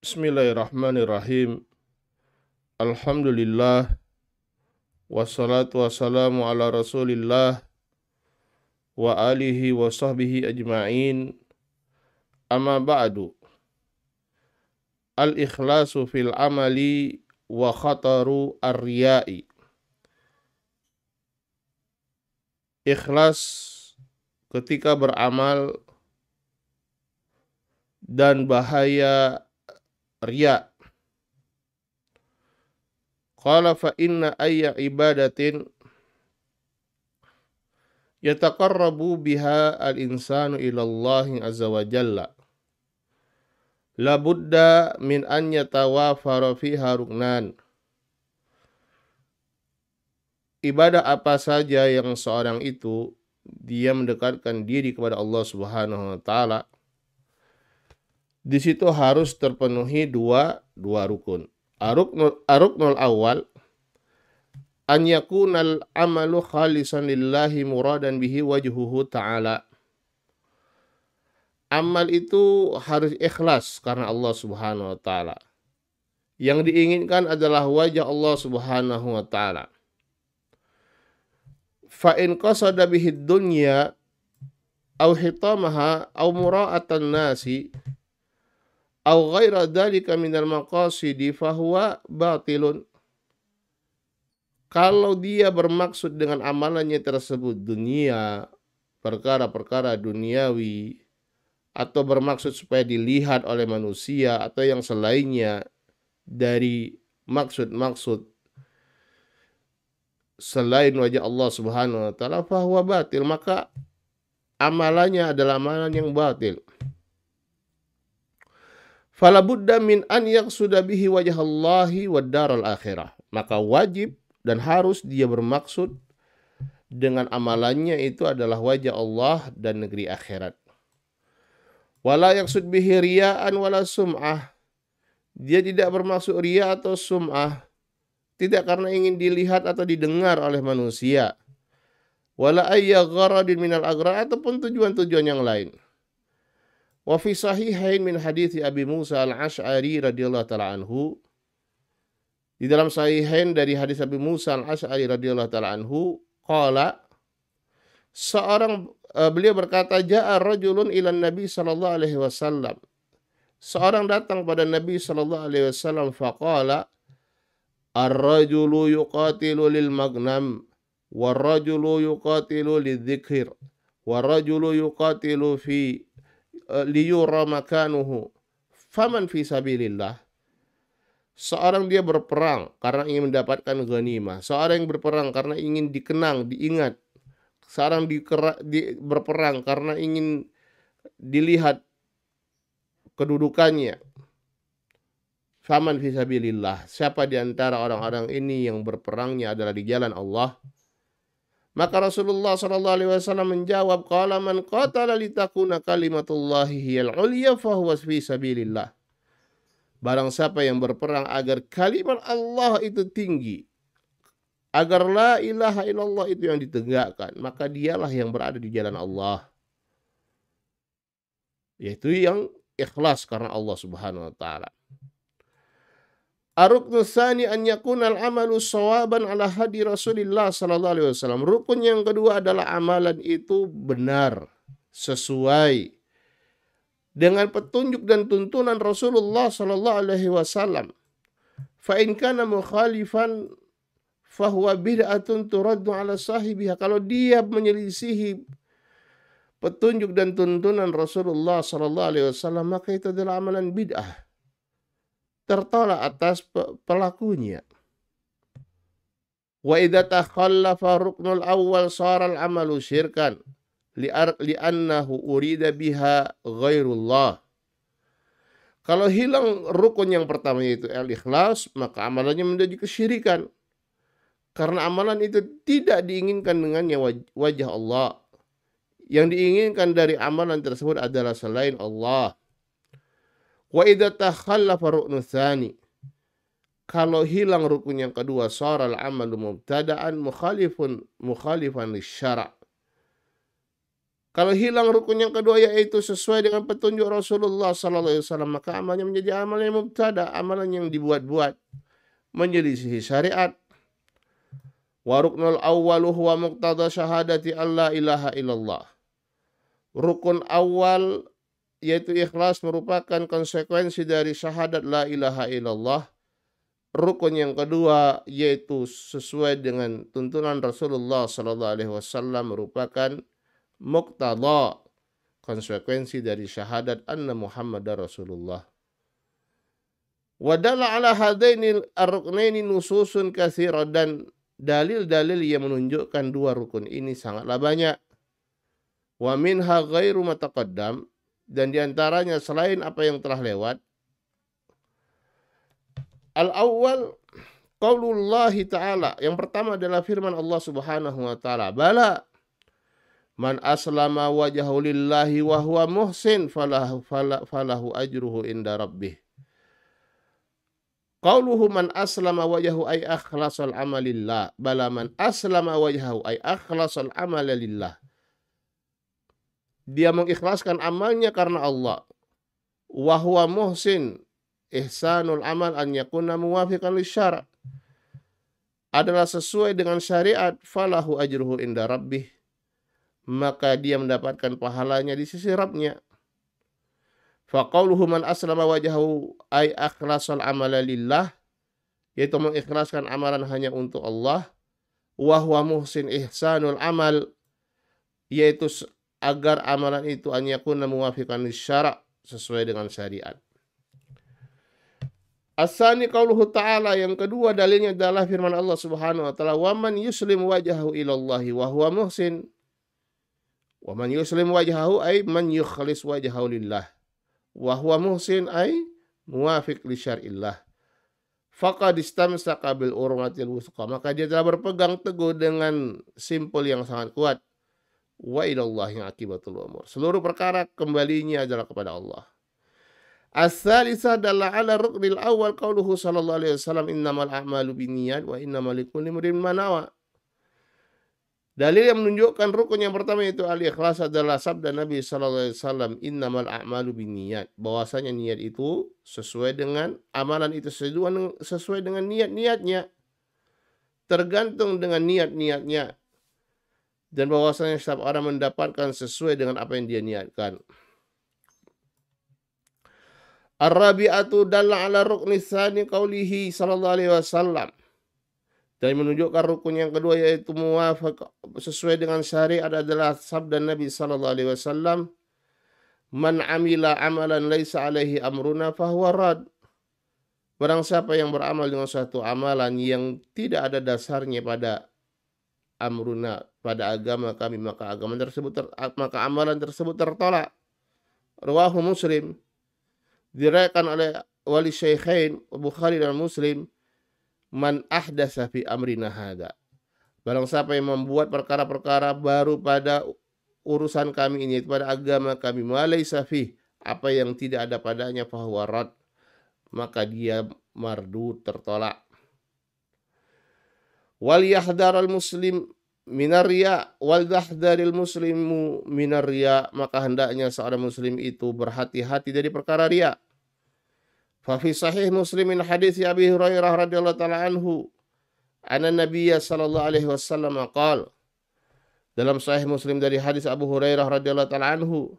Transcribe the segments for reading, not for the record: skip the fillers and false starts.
Bismillahirrahmanirrahim. Alhamdulillah. Wassalatu wassalamu ala rasulillah wa alihi wa sahbihi ajma'in. Amma ba'du. Al-ikhlasu fil amali wa khataru ar-riya'i. Ikhlas ketika beramal dan bahaya riya. Qala fa inna ayya ibadatin yataqarrabu biha al-insanu ila Allah azza wa jalla la budda min an yatawafara fiha ruknan. Ibadah apa saja yang seorang itu dia mendekatkan diri kepada Allah Subhanahu wa taala, di situ harus terpenuhi dua rukun. Aruknul awal an yakunal amalu khalisan lillahi muradan bihi wajhuhu ta'ala. Amal itu harus ikhlas karena Allah Subhanahu wa taala. Yang diinginkan adalah wajah Allah Subhanahu wa taala. Fa in qasada bihi dunya aw hitamaha aw mura'atan nasi aw ghaira dzalika minal maqasidi fahuwa batilun. Kalau dia bermaksud dengan amalannya tersebut dunia, perkara-perkara duniawi, atau bermaksud supaya dilihat oleh manusia atau yang selainnya dari maksud-maksud selain wajah Allah Subhanahu wa taala, fahuwa batil, maka amalannya adalah amalan yang batil. Fala budda min an yaqsuda bihi wajah Allahi wad daral akhirah. Maka wajib dan harus dia bermaksud dengan amalannya itu adalah wajah Allah dan negeri akhirat. Wala yaqsud bihi riya'an wala sum'ah. Dia tidak bermaksud riya atau sum'ah, tidak karena ingin dilihat atau didengar oleh manusia. Wala ayya gharadin minal aghrad, ataupun tujuan-tujuan yang lain. Wa fi sahihain min hadits Abi Musa al-Asy'ari radhiyallahu taala anhu. Di dalam sahihain dari hadis Abi Musa al-Asy'ari radhiyallahu taala anhu, qala, beliau berkata, ja'a rajulun ila Nabi sallallahu alaihi wasallam. Seorang datang pada Nabi sallallahu alaihi wasallam faqala, ar-rajulu yuqatilu lil magnam war-rajulu yuqatilu lidzikr war-rajulu yuqatilu fi liyura makanuhu faman fi sabilillah. Seorang dia berperang karena ingin mendapatkan ghanimah, seorang yang berperang karena ingin dikenang, diingat, seorang berperang karena ingin dilihat kedudukannya. Faman fi sabilillah, siapa di antara orang-orang ini yang berperangnya adalah di jalan Allah? Maka Rasulullah sallallahu alaihi wasallam menjawab, qala man qatala litakuna kalimatullahi hiyal ulya fahuwa fi sabilillah. Barang siapa yang berperang agar kalimat Allah itu tinggi, agar la ilaha illallah itu yang ditegakkan, maka dialah yang berada di jalan Allah. Yaitu yang ikhlas karena Allah Subhanahu wa taala. Ar-ruknu tsani an yakuna al-amalu shawaban ala hadi Rasulillah sallallahu alaihi wasallam. Rukun yang kedua adalah amalan itu benar, sesuai dengan petunjuk dan tuntunan Rasulullah sallallahu alaihi wasallam. Fa in kana mukhalifan fahuwa bid'atun turaddu ala sahibiha. Kalau dia menyelisihi petunjuk dan tuntunan Rasulullah sallallahu alaihi wasallam, maka itu adalah amalan bid'ah, tertolak atas pelakunya. Wa idza takhallafa ruknul awwal shara al-amalu syirkan li'annahu urida biha ghairullah. Kalau hilang rukun yang pertama yaitu al-ikhlas, maka amalannya menjadi kesyirikan. Karena amalan itu tidak diinginkan dengannya wajah Allah. Yang diinginkan dari amalan tersebut adalah selain Allah. Wa idza takhallafa ruknu tsani, kalau hilang rukun yang kedua, sharal amalu mubtada'an mukhalifan lisyara'. Kalau hilang rukun yang kedua yaitu sesuai dengan petunjuk Rasulullah sallallahu alaihi wasallam, maka amalnya menjadi amalan yang mubtada, amalan yang dibuat-buat, menyelisihi syariat. Wa ruknul awwalu huwa muqtada syahadati alla ilaha illallah. Rukun awal yaitu ikhlas merupakan konsekuensi dari syahadat la ilaha illallah. Rukun yang kedua yaitu sesuai dengan tuntunan Rasulullah sallallahu alaihi wasallam merupakan muqtada, konsekuensi dari syahadat anna Muhammadar Rasulullah. Wadalla ala hadaini ar-ruknaini nususun katsira, dan dalil-dalil yang menunjukkan dua rukun ini sangatlah banyak. Wa minha ghairu ma taqaddam, dan diantaranya selain apa yang telah lewat. Al-awwal qaulullahi ta'ala, yang pertama adalah firman Allah Subhanahu wa taala, bala man aslama wajhahu lillahi wa huwa muhsin falahu ajruhu inda rabbih. Qauluhu man aslama wajhahu ay akhlasal amalillah, bala man aslama wajhahu ay akhlasal amalillah. Dia mengikhlaskan amalnya karena Allah. Wa huwa muhsin, ihsanul amal an yakuna muwafiqan lisyara', adalah sesuai dengan syariat, falahu ajruhu inda rabbih, maka dia mendapatkan pahalanya di sisi Rabbnya. Faqauluhu man aslama wajhahu ay akhlasal amala lillah, yaitu mengikhlaskan amalan hanya untuk Allah. Wa huwa muhsin ihsanul amal, yaitu agar amalan itu an yakuna muwafiqan lisyara', sesuai dengan syariat. As-sani qauluhu ta'ala, yang kedua dalilnya adalah firman Allah Subhanahu wa taala, wa man yuslim wajhahu ilallahi wa huwa muhsin. Wa man yuslim wajhahu ay man yukhlis wajhahu lillah wa huwa muhsin ay muwafiq li syar'illah. Faqad istamsaka bil urwatil wuthqa, maka dia telah berpegang teguh dengan simpul yang sangat kuat. Wa ilallahi aqibatul umur, seluruh perkara kembalinya adalah kepada Allah. As-salisah dalla ala ruknil awal qauluhu sallallahu alaihi wasallam, innamal a'malu binniyat wa innamal likulli imrin ma nawa. Dalil yang menunjukkan rukun yang pertama yaitu al-ikhlas adalah sabda Nabi sallallahu alaihi wasallam, innamal a'malu binniyat, bahwasanya niat itu sesuai dengan amalan itu sesuai dengan niat-niatnya, tergantung dengan niat-niatnya, dan bahwasanya setiap orang mendapatkan sesuai dengan apa yang dia niatkan. Ar-rabi'atu dalla ala rukni tsani qaulihi sallallahu alaihi wasallam, dan menunjukkan rukun yang kedua yaitu muwafaq, sesuai dengan syariat, adalah sabda Nabi sallallahu alaihi wasallam, man amila amalan laisa alaihi amruna fahuwa rad. Barang siapa yang beramal dengan suatu amalan yang tidak ada dasarnya pada amruna, pada agama kami, maka amalan tersebut tertolak. Rawahu Muslim, diriwayatkan oleh wali Syaikhain Bukhari dan Muslim, man ahdasa fi amrina hada, barang siapa yang membuat perkara-perkara baru pada urusan kami ini, pada agama kami, malaysa fi, apa yang tidak ada padanya, fahuwa rad, maka dia mardu, tertolak. Wal yahdharul muslim minar riya wal yahdharil muslimu minar riya, maka hendaknya seorang muslim itu berhati-hati dari perkara riya. Fa fi sahih Muslim min hadits Abi Hurairah radhiyallahu taala anhu, anna Nabiyya sallallahu alaihi wasallam qala, dalam sahih Muslim dari hadis Abu Hurairah radhiyallahu taala anhu,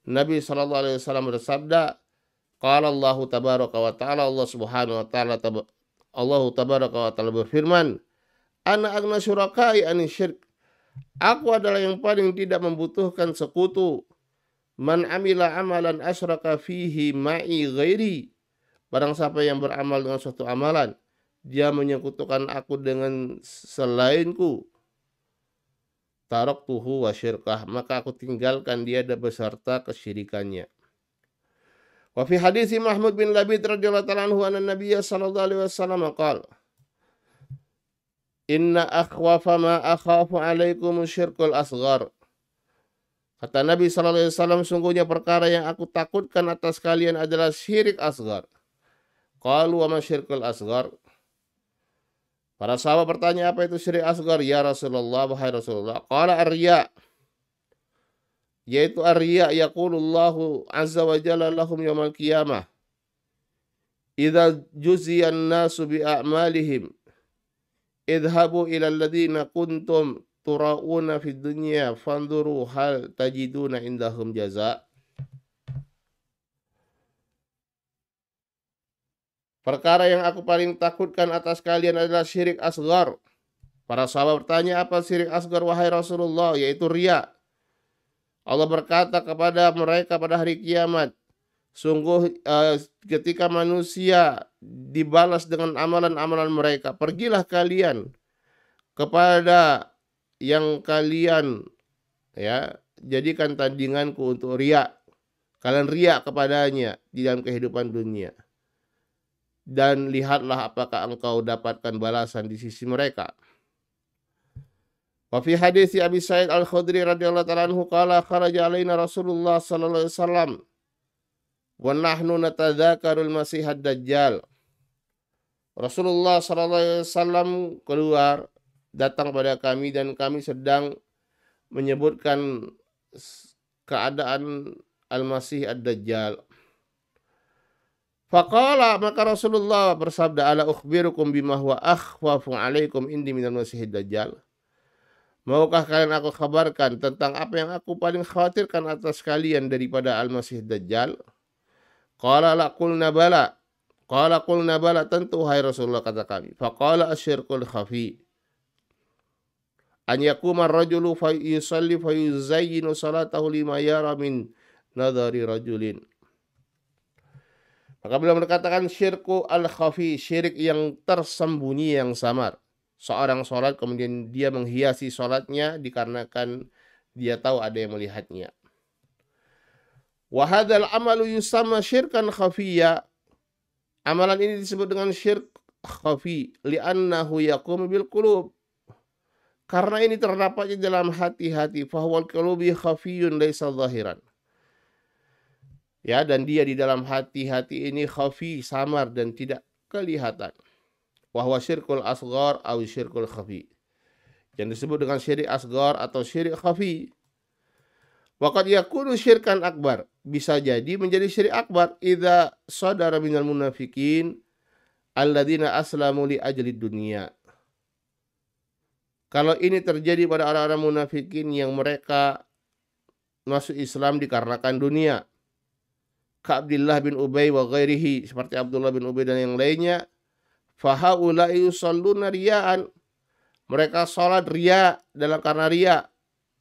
Nabi sallallahu alaihi wasallam bersabda, qala Allah tabaraka wa taala, Allah subhanahu wa taala, Allah tabaraka wa taala berfirman, ana aghna syurakai ani syirk, aku adalah yang paling tidak membutuhkan sekutu. Man amila amalan asyraka fihi ma'i ghairi, barang siapa yang beramal dengan suatu amalan, dia menyekutukan aku dengan selainku, taraktuhu wa syirkah, maka aku tinggalkan dia dan beserta kesyirikannya. Wa fi hadits Mahmud bin Labid radhiyallahu ta'ala anhu, anna Nabiyya sallallahu alaihi wasallam qala, inna akhwafa ma akhafu alaikum syirkul asghar. Kata Nabi sallallahu alaihi wasallam, sungguhnya perkara yang aku takutkan atas kalian adalah syirik asghar. Qalu wa ma syirkul asghar? Para sahabat bertanya, apa itu syirik asghar ya Rasulullah, wahai Rasulullah? Qala ar-riya, yaitu ar-riya, yaqulullahu azza wa jalla lahum yaumal qiyamah idza juziyan nasu bi a'malihim idhabu ila alladhina kuntum turauna fid dunya fanzuru hal tajiduna indahum jaza. Perkara yang aku paling takutkan atas kalian adalah syirik asgar. Para sahabat bertanya, apa syirik asgar wahai Rasulullah? Yaitu riya. Allah berkata kepada mereka pada hari kiamat, sungguh ketika manusia dibalas dengan amalan-amalan mereka, pergilah kalian kepada yang kalian jadikan tandinganku untuk riya. Kalian riya kepadanya di dalam kehidupan dunia. Dan lihatlah apakah engkau dapatkan balasan di sisi mereka. Wa fi hadits Abi Sa'id Al-Khudri radhiyallahu ta'ala anhu qala kharaja alaina Rasulullah sallallahu alaihi wasallam wa nahnu natadzakarul Masih ad-Dajjal. Rasulullah sallallahu alaihi wasallam keluar datang pada kami dan kami sedang menyebutkan keadaan Al-Masih ad-Dajjal. Faqala, maka Rasulullah bersabda, ala ukhbirukum bima huwa akhwafu alaikum indi minal Masih ad-Dajjal. Maukah kalian aku kabarkan tentang apa yang aku paling khawatirkan atas kalian daripada Al-Masih ad-Dajjal? Qala la qulna bala. Qala qulna bala, tentu hai Rasulullah, kata kami. Faqala asyirkul khafi. An yakuma ar-rajulu fa yusalli fa yuzayyinu salatahu lima yara min nadhari rajulin. Maka beliau berkatakan syirku al-khafi, syirik yang tersembunyi, yang samar. Seorang sholat kemudian dia menghiasi sholatnya dikarenakan dia tahu ada yang melihatnya. Wa hadzal amalu yusamma syirkan khafiyya. Amalan ini disebut dengan syirk khafi li'annahu yaqumu bil qulub. Karena ini terdapat di dalam hati-hati, fahwal qulubi khafiyun laisa zahiran. Ya, dan dia di dalam hati-hati ini khafi, samar dan tidak kelihatan. Wa huwa syirkul asghar atau syirkul khafi. Yang disebut dengan syirik asghar atau syirik khafi. Wa qad yakunu syirkan akbar, bisa jadi menjadi syirik akbar idza sadara minal munafiqin alladzina aslamu li ajli dunya. Kalau ini terjadi pada orang-orang munafikin yang mereka masuk Islam dikarenakan dunia. Ka Abdullah bin Ubay wa ghairihi, seperti Abdullah bin Ubay dan yang lainnya. Fahaulai yusalluna riya'an, mereka salat riya dalam karena riya.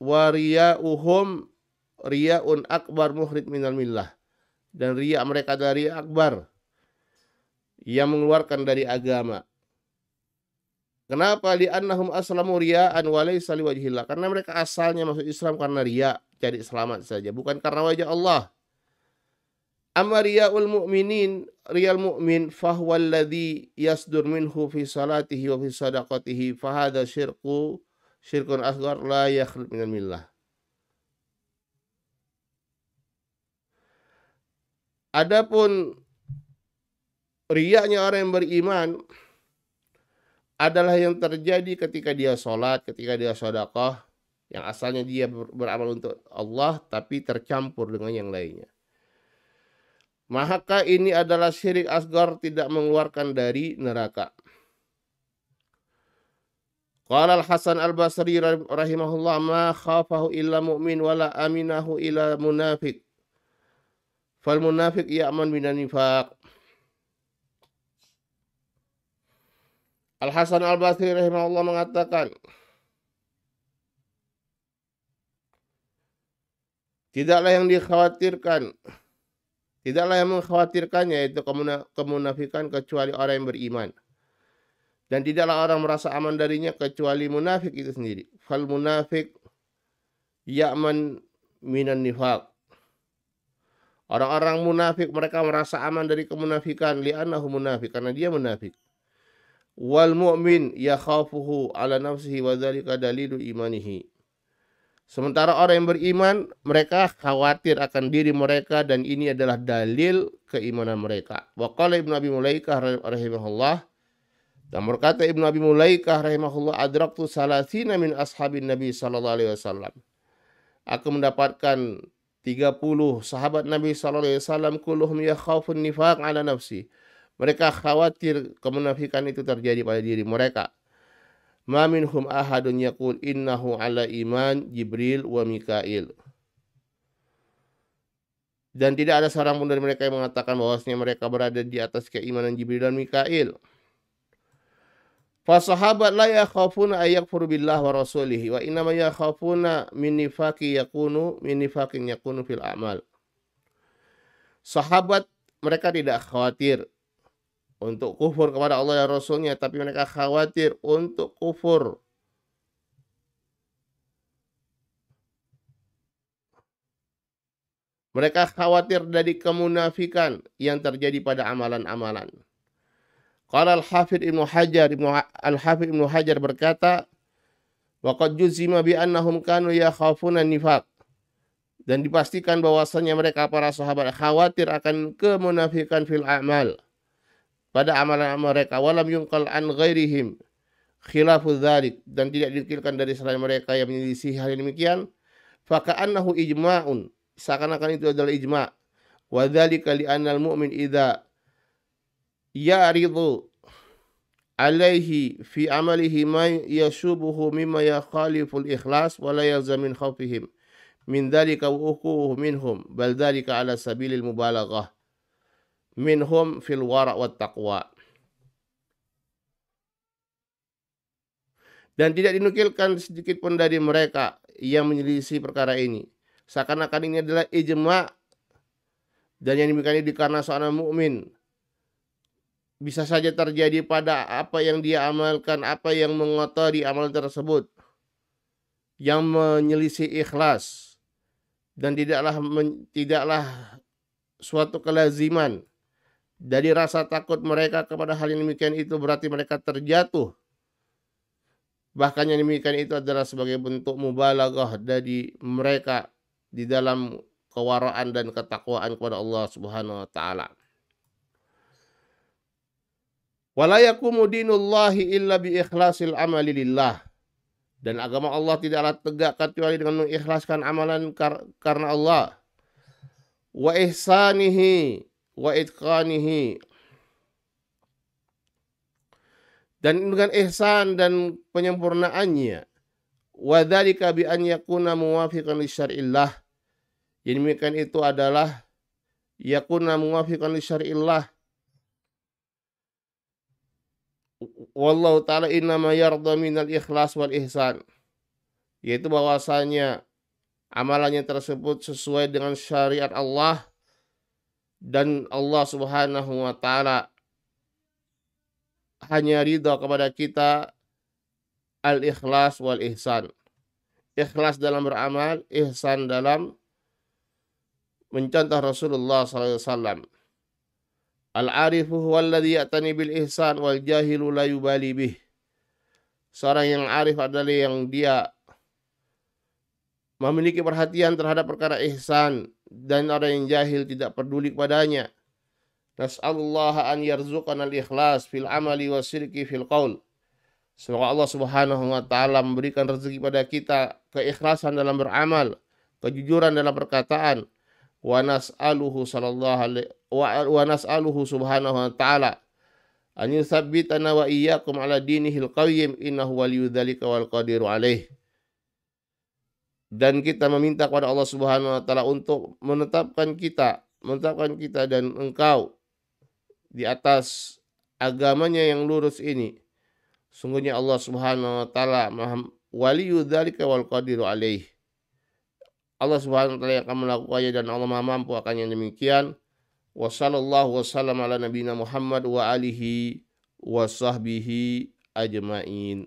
Wa riya'uhum riya'un akbar mukhrid minal millah, dan riya mereka dari akbar yang mengeluarkan dari agama. Kenapa? Li'annahum aslamu riya'an wa laysa liwajhillah, karena mereka asalnya masuk Islam karena riya, cari selamat saja, bukan karena wajah Allah. Amma riya'ul mu'minin, riyal mu'min fahuwa alladhi yasdur minhu fi salatihi wa fi sadaqatihi fahadha syirkun asghar la yakhlud minal millah. Adapun riya'nya orang yang beriman adalah yang terjadi ketika dia sholat, ketika dia sedekah, yang asalnya dia beramal untuk Allah tapi tercampur dengan yang lainnya. Maka ini adalah syirik asgar, tidak mengeluarkan dari neraka. Qala Al-Hasan Al-Basri rahimahullah, ma khafahu illa mu'min wala aminahu illa munafiq. Fal munafiq ya'man minan nifaq. Al-Hasan Al-Basri rahimahullah mengatakan, tidaklah yang dikhawatirkan, tidaklah yang mengkhawatirkannya yaitu kemunafikan kecuali orang yang beriman. Dan tidaklah orang merasa aman darinya kecuali munafik itu sendiri. Fal munafik ya'man minan nifaq. Orang-orang munafik mereka merasa aman dari kemunafikan li'annahu munafik, karena dia munafik. Wal mu'min yakhafuhu ala nafsihi wa dzalika dalilu imanihi. Sementara orang yang beriman, mereka khawatir akan diri mereka dan ini adalah dalil keimanan mereka. Wa qala Ibnu Abi Mulaikah rahimahullah, dan berkata Ibnu Abi Mulaikah rahimahullah, adraktu salasina min ashabin Nabi sallallahu alaihi wasallam. akan mendapatkan 30 sahabat Nabi SAW kulluhum yakhafun nifaq ala nafsi. Mereka khawatir kemunafikan itu terjadi pada diri mereka. Ma minhum ahadun yaqul innahu ala iman Jibril wa Mikail. Dan tidak ada seorang pun dari mereka yang mengatakan bahwasanya mereka berada di atas keimanan Jibril dan Mikail. Fa sahabat la yakhafuna ay yakfuru billah wa rasulihi wa inna ma yakhafuna min nifaqin yakunu fil a'mal. Sahabat mereka tidak khawatir untuk kufur kepada Allah dan Rasulnya, tapi mereka khawatir untuk kufur mereka khawatir dari kemunafikan yang terjadi pada amalan-amalan. Qala Al-Hafidz Ibnu Hajar berkata, wa qad juzima bi annahum kanu yakhafuna nifaq. Dan dipastikan bahwasanya mereka para sahabat khawatir akan kemunafikan fil a'mal, pada amalan mereka. Walam yunqal an ghairihim khilafu dzalik, dan tidak dinukilkan dari selain mereka yang menyelisih hal demikian. Fa ka'annahu ijma'un, seakan-akan itu adalah ijma'. Wa dzalika li annal mu'min idza ya'ridu alaihi fi amalihi ma yashubuhu mimma yakhaliful ikhlas wa la yalzam min khawfihim min dzalika wuquhu minhum bal dzalika ala sabilil mubalaghah minhum fil wara' wat taqwa. Dan tidak dinukilkan sedikit pun dari mereka yang menyelisih perkara ini, seakan-akan ini adalah ijma', dan yang demikian ini karena seorang mukmin bisa saja terjadi pada apa yang dia amalkan, apa yang mengotori amalan tersebut, yang menyelisih ikhlas, dan tidaklah suatu kelaziman dari rasa takut mereka kepada hal yang demikian itu berarti mereka terjatuh. Bahkan yang demikian itu adalah sebagai bentuk mubalaghah dari mereka di dalam kewaraan dan ketakwaan kepada Allah Subhanahu wa taala. Wala yaqumu dinullahi illa bi ikhlasil amali lillah. Dan agama Allah tidaklah tegak kecuali dengan mengikhlaskan amalan karena Allah. Wa ihsanihi wa itqanihi. Dan dengan ihsan dan penyempurnaannya. Wa dzalika bi an yakuna muwafiqan li syar'illah. Yang demikian itu adalah yakuna muwafiqan li syar'illah. Wallahu ta'ala innama yarda minal ikhlas wal ihsan. Yaitu bahwasanya amalannya tersebut sesuai dengan syariat Allah, dan Allah Subhanahu wa taala hanya ridha kepada kita al-ikhlas wal ihsan. Ikhlas dalam beramal, ihsan dalam mencontoh Rasulullah SAW. Al-arifu huwa alladhi ya'tani bil ihsan wal jahilu la yubali bih. Seorang yang arif adalah yang dia memiliki perhatian terhadap perkara ihsan, dan orang yang jahil tidak peduli kepadanya. Nas'alullah an yarzuqana al-ikhlas fil amali wa syirki fil qaul. Semoga Allah Subhanahu wa taala memberikan rezeki pada kita keikhlasan dalam beramal, kejujuran dalam perkataan. Wa nas'aluhu subhanahu wa ta'ala an yuthabbitana wa iyyakum ala dinihil qayyim innahu waliyyu dzalika wal qadiru alaih. Dan kita meminta kepada Allah Subhanahu wa taala untuk menetapkan kita dan engkau di atas agamanya yang lurus ini. Sungguhnya Allah Subhanahu wa taala Maha waliyyu dzalika wal qadiru alaih. Allah Subhanahu wa taala yang akan melakukannya, dan Allah Maha mampu akan yang demikian. Wa sallallahu wasallam ala nabiyina Muhammad wa alihi wa sahbihi ajmain.